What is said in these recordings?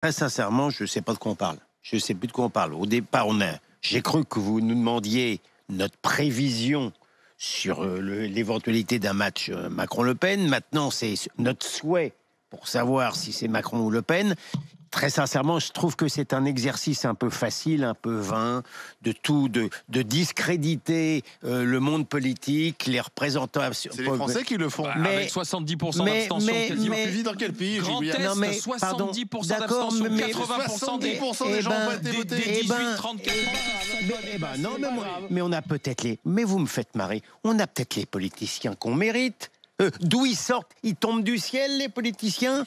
Très sincèrement, je ne sais pas de quoi on parle. Je ne sais plus de quoi on parle. Au départ, j'ai cru que vous nous demandiez notre prévision sur l'éventualité d'un match Macron-Le Pen. Maintenant, c'est notre souhait pour savoir si c'est Macron ou Le Pen. Très sincèrement, je trouve que c'est un exercice un peu facile, un peu vain, de discréditer le monde politique, les représentants. C'est les Français qui le font. Avec 70% d'abstention quasiment. Tu vis dans quel pays, Grand Julien? Est, Non, mais, 70% d'accord, d'abstention, mais 80% des 70% des gens ont été votés. 18-34. Non, mais on a peut-être les. Mais vous me faites marrer. On a peut-être les politiciens qu'on mérite. D'où ils sortent? Ils tombent du ciel, les politiciens?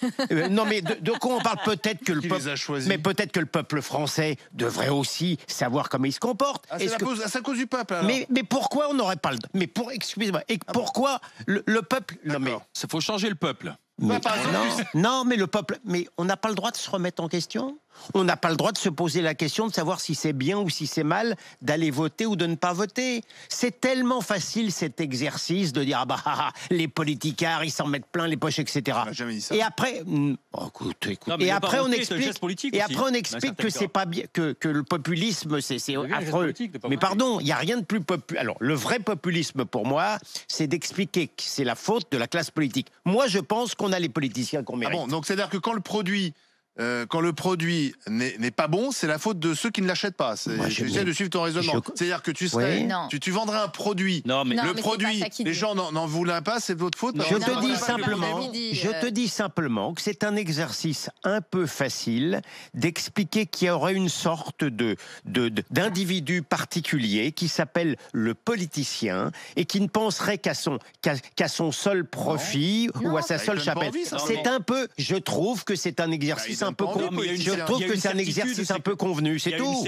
Non, mais de quoi on parle? Peut-être que le Qui peuple, les a choisis? mais peut-être que le peuple français devrait aussi savoir comment il se comporte. Ah, c'est à cause du peuple, alors. Mais pourquoi on n'aurait pas le... Mais excusez-moi, et pourquoi le peuple... Non, mais... Il faut changer le peuple. Non, mais le peuple... Mais on n'a pas le droit de se remettre en question. On n'a pas le droit de se poser la question de savoir si c'est bien ou si c'est mal d'aller voter ou de ne pas voter. C'est tellement facile cet exercice de dire les politicards ils s'en mettent plein les poches, etc. On n'a jamais dit ça. Et après, écoute. Non, mais Et il faut après pas on voter, c'est un explique. geste politique Et aussi, après on d'un explique certain que c'est pas bien, que le populisme c'est devient un geste affreux. politique de pas Mais voter. pardon, il y a rien de plus populaire. Alors le vrai populisme pour moi, c'est d'expliquer que c'est la faute de la classe politique. Moi je pense qu'on a les politiciens qu'on Ah mérite. bon, donc c'est-à-dire que quand le produit n'est pas bon, c'est la faute de ceux qui ne l'achètent pas. J'essaie de suivre ton raisonnement. C'est-à-dire que tu serais, Oui. tu vendrais un produit. Non, mais Le mais produit, c'est pas ça qu'il les dit. gens n'en voulaient pas, c'est votre faute. Je te dis c'est simplement, pas dit, je te dis simplement que c'est un exercice un peu facile d'expliquer qu'il y aurait une sorte d'individu particulier qui s'appelle le politicien et qui ne penserait qu'à son seul profit ou à sa il seule donne pas chapelle. envie, ça. C'est un peu, je trouve que c'est un exercice Bah, il un peu donne pas envie. convenu. Mais il y a une Je trouve il y a que une c'est un certitude, exercice c'est un peu convenu, c'est il y a une tout.